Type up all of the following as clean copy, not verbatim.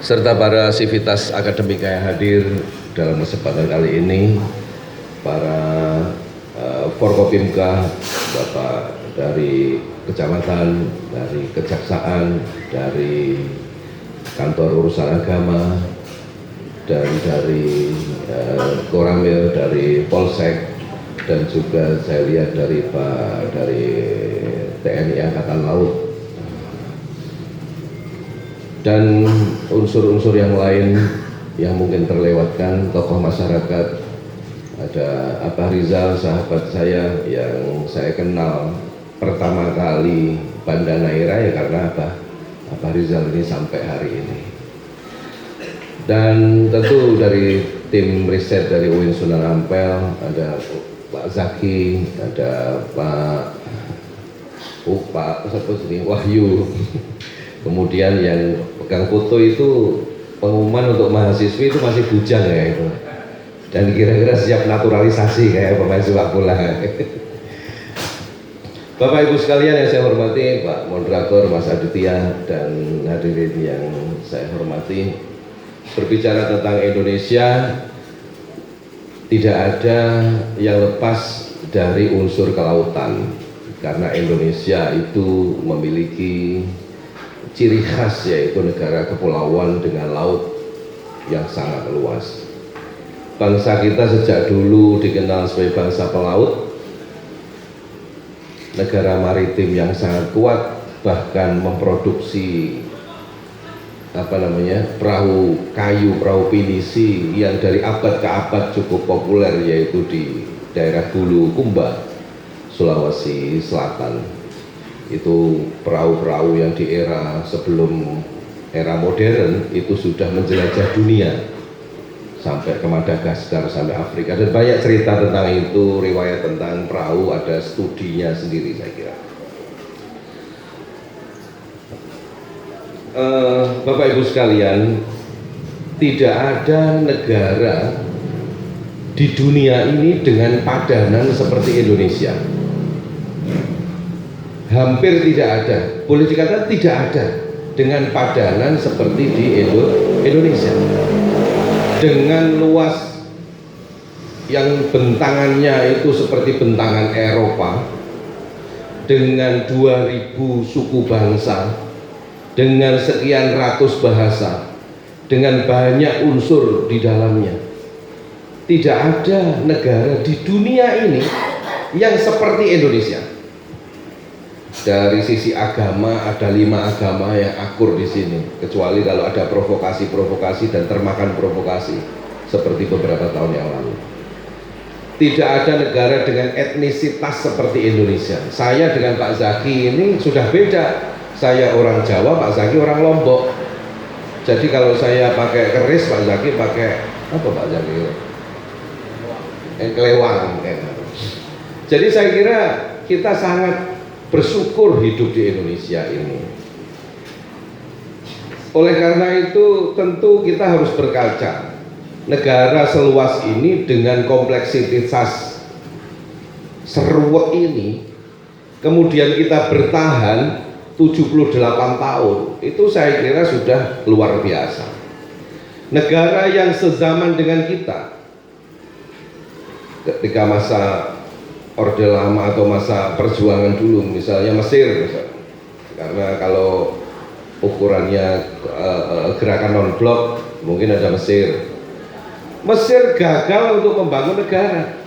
serta para sivitas akademika yang hadir dalam kesempatan kali ini, para Forkopimka, Bapak dari kecamatan, dari kejaksaan, dari kantor urusan agama, dan dari Koramil, dari Polsek, dan juga saya lihat dari TNI Angkatan Laut, dan unsur-unsur yang lain yang mungkin terlewatkan, tokoh masyarakat. Ada Abah Rizal, sahabat saya yang saya kenal pertama kali Banda Naira ya karena Abah Rizal ini sampai hari ini. Dan tentu dari tim riset dari UIN Sunan Ampel, ada Pak Zaki, ada Pak Wahyu. Kemudian yang pegang foto itu pengumuman untuk mahasiswi itu masih bujang ya itu. Dan kira-kira siap naturalisasi kayak pemain sepak bola. Bapak Ibu sekalian yang saya hormati, Pak Moderator, Mas Aditya, dan hadirin yang saya hormati, berbicara tentang Indonesia tidak ada yang lepas dari unsur kelautan, karena Indonesia itu memiliki ciri khas yaitu negara kepulauan dengan laut yang sangat luas. Bangsa kita sejak dulu dikenal sebagai bangsa pelaut, negara maritim yang sangat kuat, bahkan memproduksi perahu kayu, perahu pinisi yang dari abad ke abad cukup populer, yaitu di daerah Bulu Kumba, Sulawesi Selatan. Itu perahu-perahu yang di era sebelum era modern itu sudah menjelajah dunia sampai ke Madagaskar, sampai Afrika, dan banyak cerita tentang itu, riwayat tentang perahu, ada studinya sendiri saya kira. Bapak Ibu sekalian, tidak ada negara di dunia ini dengan padanan seperti Indonesia. Hampir tidak ada, boleh dikatakan tidak ada dengan padanan seperti di Indonesia. Dengan luas yang bentangannya itu seperti bentangan Eropa, dengan 2000 suku bangsa, dengan sekian ratus bahasa, dengan banyak unsur di dalamnya. Tidak ada negara di dunia ini yang seperti Indonesia. Dari sisi agama ada 5 agama yang akur di sini, kecuali kalau ada provokasi-provokasi dan termakan provokasi seperti beberapa tahun yang lalu. Tidak ada negara dengan etnisitas seperti Indonesia. Saya dengan Pak Zaki ini sudah beda. Saya orang Jawa, Pak Zaki orang Lombok. Jadi kalau saya pakai keris, Pak Zaki pakai apa Pak Zaki? Kelewang. Jadi saya kira kita sangat bersyukur hidup di Indonesia ini. Oleh karena itu tentu kita harus berkaca. Negara seluas ini dengan kompleksitas seruak ini, kemudian kita bertahan 78 tahun, itu saya kira sudah luar biasa. Negara yang sezaman dengan kita ketika masa Orde Lama atau masa perjuangan dulu, misalnya Mesir misalnya. Karena kalau ukurannya gerakan non-blok mungkin ada Mesir. Mesir gagal untuk membangun negara.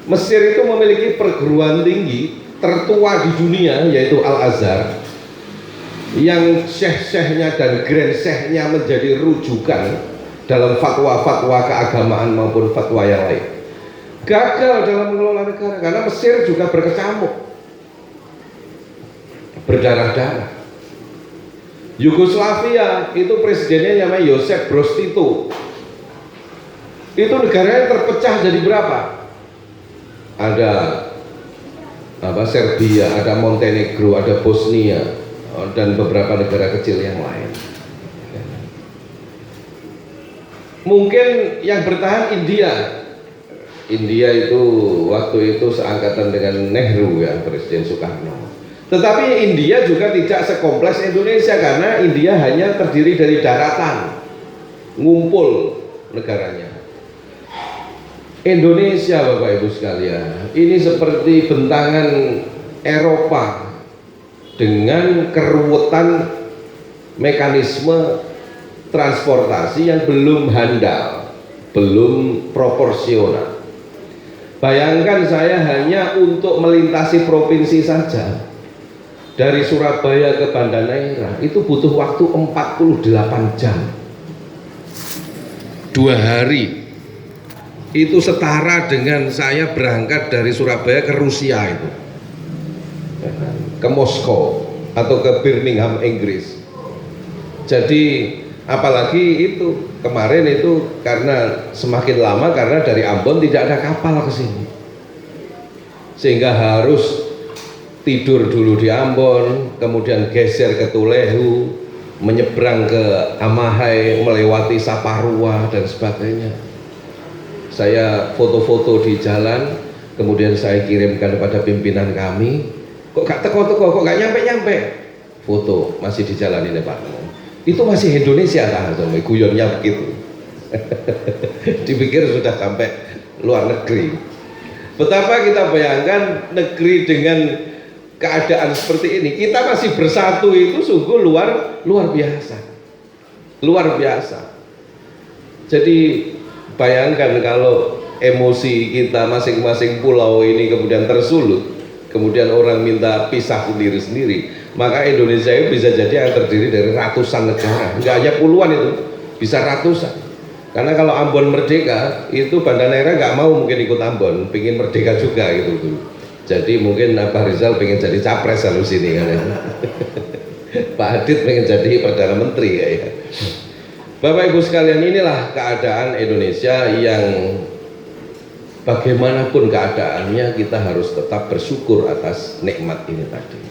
Mesir itu memiliki perguruan tinggi tertua di dunia, yaitu Al-Azhar, yang syekh-syekhnya dan grand syekhnya menjadi rujukan dalam fatwa-fatwa keagamaan maupun fatwa yang lain. Gagal dalam mengelola negara karena Mesir juga berkecamuk, berdarah-darah. Yugoslavia itu presidennya namanya Josip Broz Tito. Itu negaranya terpecah jadi berapa? Ada Serbia, ada Montenegro, ada Bosnia, dan beberapa negara kecil yang lain. Mungkin yang bertahan India. India itu waktu itu seangkatan dengan Nehru ya, Presiden Soekarno. Tetapi India juga tidak sekompleks Indonesia, karena India hanya terdiri dari daratan, ngumpul negaranya. Indonesia, Bapak Ibu sekalian, ini seperti bentangan Eropa dengan keruwetan mekanisme transportasi yang belum handal, belum proporsional. Bayangkan saya hanya untuk melintasi provinsi saja, dari Surabaya ke Banda Neira itu butuh waktu 48 jam, 2 hari. Itu setara dengan saya berangkat dari Surabaya ke Rusia itu, ke Moskow atau ke Birmingham, Inggris. Jadi apalagi itu kemarin itu karena semakin lama, karena dari Ambon tidak ada kapal ke sini, sehingga harus tidur dulu di Ambon, kemudian geser ke Tulehu, menyeberang ke Amahai, melewati Saparua dan sebagainya. Saya foto-foto di jalan, kemudian saya kirimkan kepada pimpinan kami, kok gak teko-teko, kok gak nyampe-nyampe. Foto masih di jalan ini Pak, itu masih Indonesia kan, guyonnya begitu. Dipikir sudah sampai luar negeri. Betapa kita bayangkan negeri dengan keadaan seperti ini, kita masih bersatu, itu sungguh luar biasa, luar biasa. Jadi bayangkan kalau emosi kita masing-masing pulau ini kemudian tersulut, kemudian orang minta pisah sendiri-sendiri, maka Indonesia itu bisa jadi yang terdiri dari ratusan negara, nggak hanya puluhan, itu bisa ratusan. Karena kalau Ambon merdeka, itu Banda Neira nggak mau mungkin ikut Ambon, pengen merdeka juga gitu. Jadi mungkin Pak Rizal pengen jadi capres lalu sini kan ya. Pak Adit pengen jadi Perdana Menteri kayaknya. Bapak Ibu sekalian, inilah keadaan Indonesia yang bagaimanapun keadaannya kita harus tetap bersyukur atas nikmat ini tadi.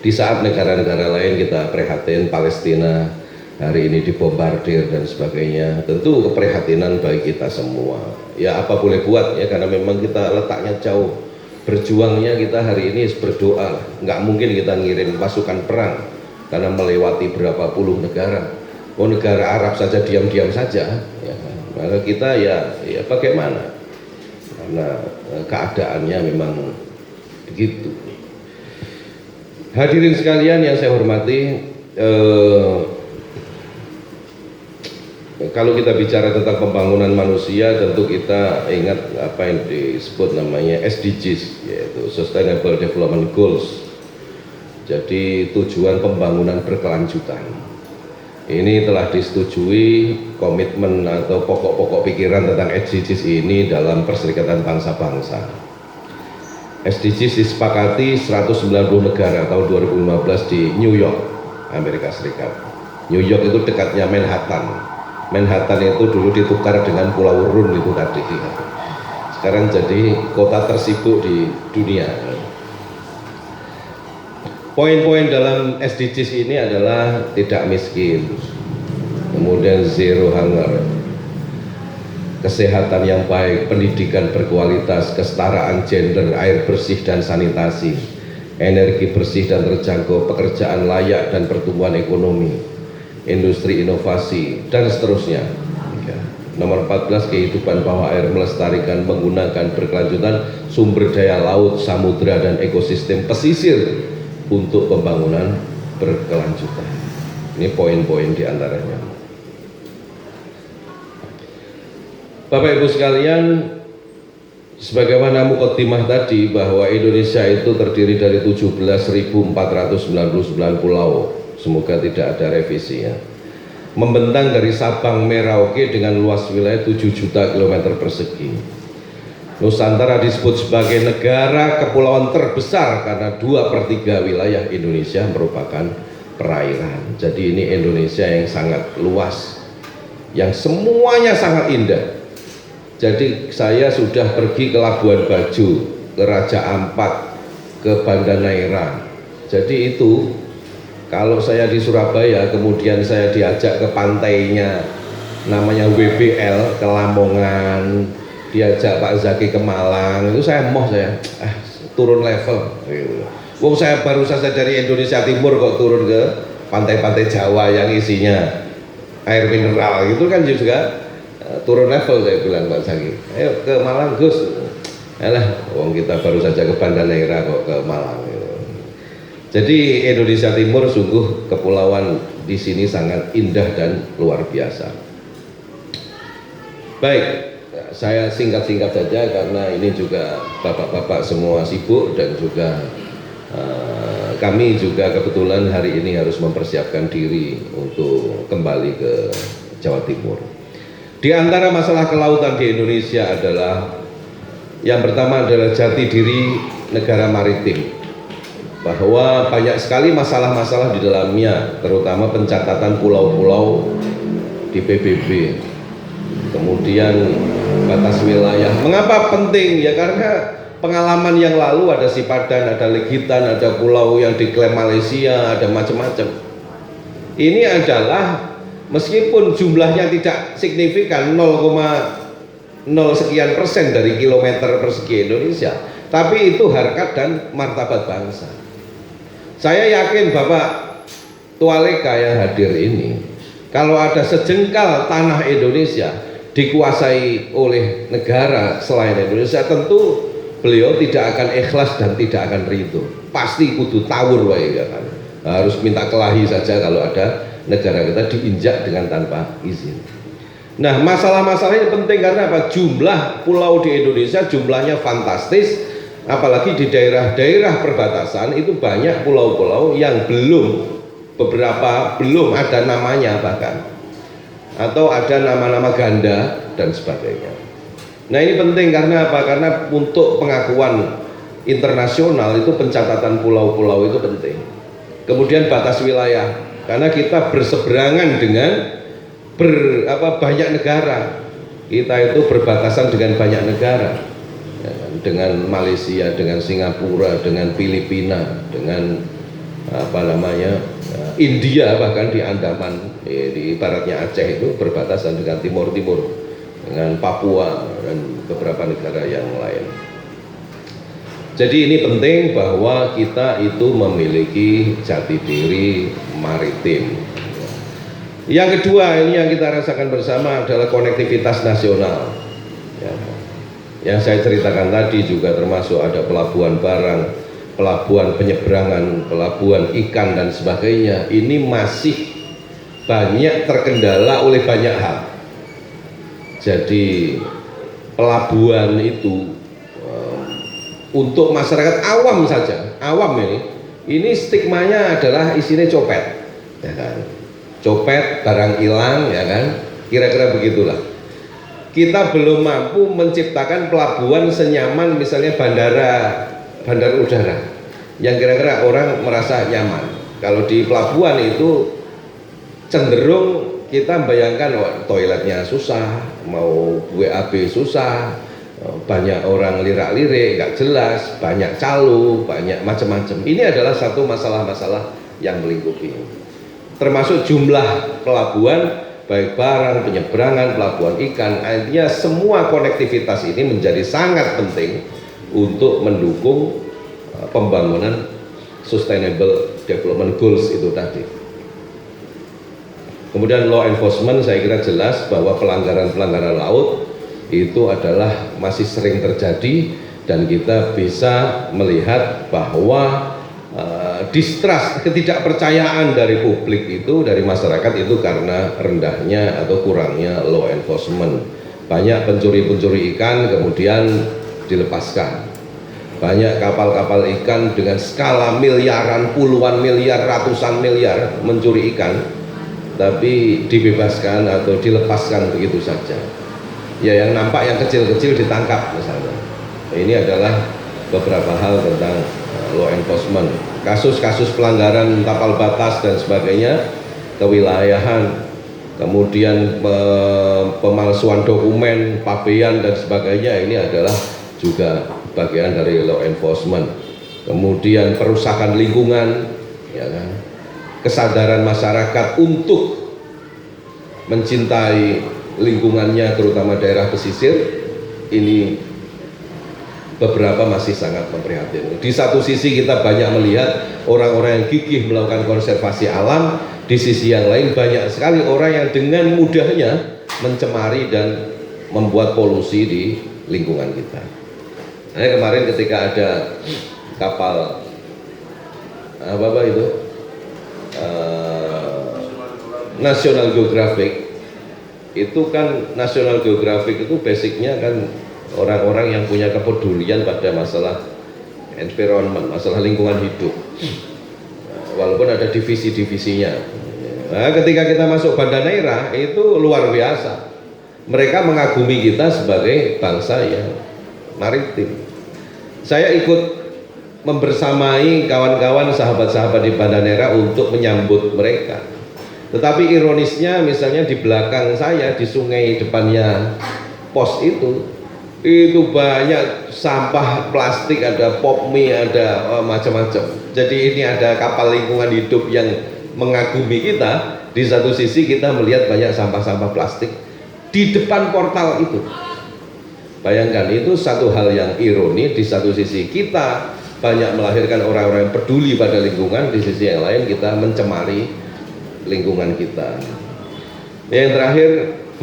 Di saat negara-negara lain kita prihatin, Palestina hari ini dibombardir dan sebagainya, tentu keprihatinan bagi kita semua. Ya apa boleh buat ya, karena memang kita letaknya jauh. Berjuangnya kita hari ini berdoa, nggak mungkin kita ngirim pasukan perang karena melewati berapa puluh negara. Oh, negara Arab saja diam-diam saja, ya, maka kita ya bagaimana? Karena keadaannya memang begitu. Hadirin sekalian yang saya hormati, kalau kita bicara tentang pembangunan manusia, tentu kita ingat apa yang disebut namanya SDGs, yaitu Sustainable Development Goals. Jadi tujuan pembangunan berkelanjutan. Ini telah disetujui komitmen atau pokok-pokok pikiran tentang SDGs ini dalam Perserikatan Bangsa-Bangsa. SDGs disepakati 190 negara tahun 2015 di New York, Amerika Serikat. New York itu dekatnya Manhattan. Manhattan itu dulu ditukar dengan Pulau Run itu tadi. Sekarang jadi kota tersibuk di dunia. Poin-poin dalam SDGs ini adalah tidak miskin, kemudian zero hunger, kesehatan yang baik, pendidikan berkualitas, kesetaraan gender, air bersih dan sanitasi, energi bersih dan terjangkau, pekerjaan layak dan pertumbuhan ekonomi, industri inovasi, dan seterusnya. Nomor 14, kehidupan bawah air, melestarikan, menggunakan berkelanjutan sumber daya laut, samudera, dan ekosistem pesisir untuk pembangunan berkelanjutan. Ini poin-poin diantaranya. Bapak Ibu sekalian, sebagaimana mukadimah tadi bahwa Indonesia itu terdiri dari 17.499 pulau, semoga tidak ada revisi ya, membentang dari Sabang Merauke dengan luas wilayah 7 juta kilometer persegi. Nusantara disebut sebagai negara kepulauan terbesar karena 2/3 wilayah Indonesia merupakan perairan. Jadi ini Indonesia yang sangat luas, yang semuanya sangat indah. Jadi saya sudah pergi ke Labuan Bajo, ke Raja Ampat, ke Banda Neira. Jadi itu kalau saya di Surabaya kemudian saya diajak ke pantainya namanya WBL ke Lamongan, diajak Pak Zaki ke Malang, itu saya turun level gitu. Wong saya baru saja dari Indonesia Timur kok turun ke pantai-pantai Jawa yang isinya air mineral itu kan juga turun level, saya bilang Pak Zaki. Ayo ke Malang Gus. Alah, wong kita baru saja ke Banda Neira kok ke Malang. Jadi Indonesia Timur sungguh kepulauan di sini sangat indah dan luar biasa. Baik, saya singkat-singkat saja karena ini juga bapak-bapak semua sibuk dan juga kami juga kebetulan hari ini harus mempersiapkan diri untuk kembali ke Jawa Timur. Di antara masalah kelautan di Indonesia adalah yang pertama adalah jati diri negara maritim, bahwa banyak sekali masalah-masalah di dalamnya, terutama pencatatan pulau-pulau di PBB, kemudian batas wilayah. Mengapa penting? Ya karena pengalaman yang lalu ada Sipadan, ada Legitan, ada pulau yang diklaim Malaysia, ada macam-macam. Ini adalah meskipun jumlahnya tidak signifikan 0,0 sekian persen dari kilometer persegi Indonesia, tapi itu harkat dan martabat bangsa. Saya yakin Bapak Tualeka yang hadir ini, kalau ada sejengkal tanah Indonesia dikuasai oleh negara selain Indonesia, tentu beliau tidak akan ikhlas dan tidak akan ridho. Pasti kudu tawur wae ya kan. Harus minta kelahi saja kalau ada negara kita diinjak dengan tanpa izin. Nah, masalah-masalah ini penting karena apa? Jumlah pulau di Indonesia jumlahnya fantastis, apalagi di daerah-daerah perbatasan itu banyak pulau-pulau yang beberapa belum ada namanya bahkan, atau ada nama-nama ganda dan sebagainya. Nah, ini penting karena apa? Karena untuk pengakuan internasional itu pencatatan pulau-pulau itu penting. Kemudian batas wilayah, karena kita berseberangan dengan banyak negara. Kita itu berbatasan dengan banyak negara, ya kan? Dengan Malaysia, dengan Singapura, dengan Filipina, dengan India, bahkan di Andaman, di baratnya Aceh itu berbatasan dengan Timur-Timur, dengan Papua dan beberapa negara yang lain. Jadi ini penting bahwa kita itu memiliki jati diri maritim. Yang kedua, ini yang kita rasakan bersama adalah konektivitas nasional. Ya. Yang saya ceritakan tadi juga termasuk ada pelabuhan barang, pelabuhan penyeberangan, pelabuhan ikan dan sebagainya. Ini masih banyak terkendala oleh banyak hal. Jadi pelabuhan itu untuk masyarakat awam saja, awam ini stigmanya adalah isinya copet, ya kan? Copet, barang hilang, ya kan? Kira-kira begitulah. Kita belum mampu menciptakan pelabuhan senyaman misalnya bandar udara, yang kira-kira orang merasa nyaman. Kalau di pelabuhan itu cenderung kita bayangkan toiletnya susah, mau WAB susah, banyak orang lirak-lirik, nggak jelas, banyak calo, banyak macam-macam. Ini adalah satu masalah-masalah yang melingkupi. Termasuk jumlah pelabuhan, baik barang, penyeberangan, pelabuhan ikan, artinya semua konektivitas ini menjadi sangat penting untuk mendukung pembangunan Sustainable Development Goals itu tadi. Kemudian law enforcement, saya kira jelas bahwa pelanggaran-pelanggaran laut itu adalah masih sering terjadi, dan kita bisa melihat bahwa distrust, ketidakpercayaan dari publik itu, dari masyarakat itu karena rendahnya atau kurangnya law enforcement. Banyak pencuri-pencuri ikan kemudian dilepaskan, banyak kapal-kapal ikan dengan skala miliaran, puluhan miliar, ratusan miliar mencuri ikan, tapi dibebaskan atau dilepaskan begitu saja. Ya, yang nampak yang kecil-kecil ditangkap misalnya. Ini adalah beberapa hal tentang law enforcement. Kasus-kasus pelanggaran tapal batas dan sebagainya, kewilayahan, kemudian pemalsuan dokumen, pabean dan sebagainya, ini adalah juga bagian dari law enforcement. Kemudian perusakan lingkungan, ya kan? Kesadaran masyarakat untuk mencintai lingkungannya, terutama daerah pesisir, ini beberapa masih sangat memprihatinkan. Di satu sisi kita banyak melihat orang-orang yang gigih melakukan konservasi alam, di sisi yang lain banyak sekali orang yang dengan mudahnya mencemari dan membuat polusi di lingkungan kita. Nah, kemarin ketika ada kapal apa itu National Geographic, itu kan National Geographic itu basicnya kan orang-orang yang punya kepedulian pada masalah environment, masalah lingkungan hidup, walaupun ada divisi-divisinya. Nah, ketika kita masuk Banda Neira itu luar biasa, mereka mengagumi kita sebagai bangsa yang maritim. Saya ikut membersamai kawan-kawan sahabat-sahabat di Banda Neira untuk menyambut mereka. Tetapi ironisnya misalnya di belakang saya di sungai depannya pos itu banyak sampah plastik, ada pop mie, ada macam-macam. Jadi ini ada kapal lingkungan hidup yang mengagumi kita. Di satu sisi kita melihat banyak sampah-sampah plastik di depan portal itu. Bayangkan, itu satu hal yang ironi. Di satu sisi kita banyak melahirkan orang-orang yang peduli pada lingkungan, di sisi yang lain kita mencemari lingkungan kita. Yang terakhir,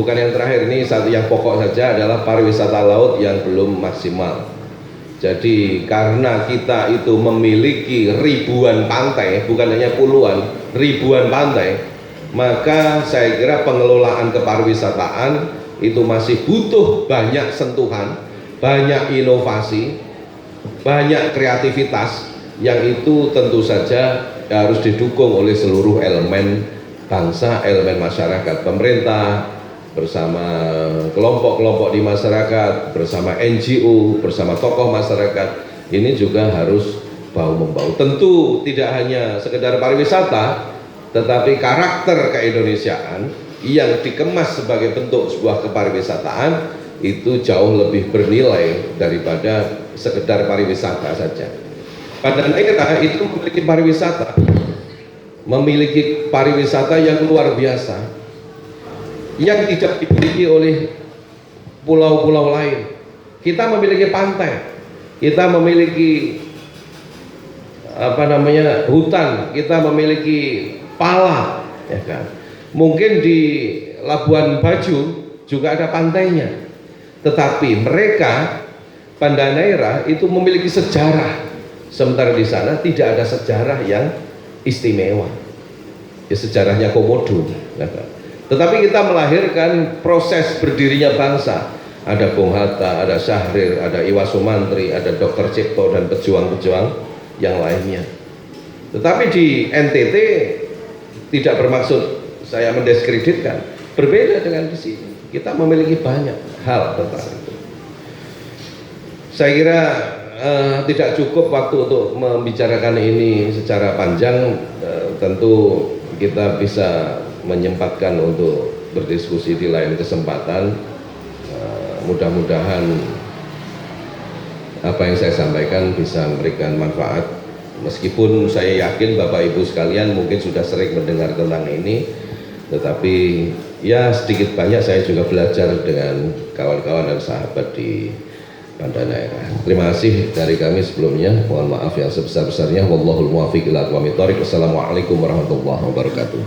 bukan yang terakhir, ini satu yang pokok saja, adalah pariwisata laut yang belum maksimal. Jadi karena kita itu memiliki ribuan pantai, bukan hanya puluhan, ribuan pantai, maka saya kira pengelolaan kepariwisataan itu masih butuh banyak sentuhan, banyak inovasi, banyak kreativitas, yang itu tentu saja harus didukung oleh seluruh elemen bangsa, elemen masyarakat, pemerintah bersama kelompok-kelompok di masyarakat, bersama NGO, bersama tokoh masyarakat. Ini juga harus bahu-membahu. Tentu tidak hanya sekedar pariwisata, tetapi karakter keindonesiaan yang dikemas sebagai bentuk sebuah kepariwisataan itu jauh lebih bernilai daripada sekedar pariwisata saja. Banda Neira itu memiliki pariwisata yang luar biasa, yang tidak dimiliki oleh pulau-pulau lain. Kita memiliki pantai, kita memiliki hutan, kita memiliki pala, ya kan? Mungkin di Labuan Bajo juga ada pantainya, tetapi mereka Banda Neira itu memiliki sejarah, sementara di sana tidak ada sejarah yang istimewa. Ya, sejarahnya Komodo, ya kan? Tetapi kita melahirkan proses berdirinya bangsa. Ada Bung Hatta, ada Syahrir, ada Iwa Sumantri, ada Dr. Cipto dan pejuang-pejuang yang lainnya. Tetapi di NTT tidak bermaksud saya mendiskreditkan, berbeda dengan di sini. Kita memiliki banyak hal tentang itu. Saya kira tidak cukup waktu untuk membicarakan ini secara panjang. Tentu kita bisa menyempatkan untuk berdiskusi di lain kesempatan. Mudah-mudahan apa yang saya sampaikan bisa memberikan manfaat. Meskipun saya yakin Bapak Ibu sekalian mungkin sudah sering mendengar tentang ini, tetapi ya sedikit banyak saya juga belajar dengan kawan-kawan dan sahabat di Banda Neira. Terima kasih dari kami sebelumnya. Mohon maaf yang sebesar-besarnya. Wallahul muwaffiq ila aqwamit thoriq. Wassalamualaikum warahmatullahi wabarakatuh.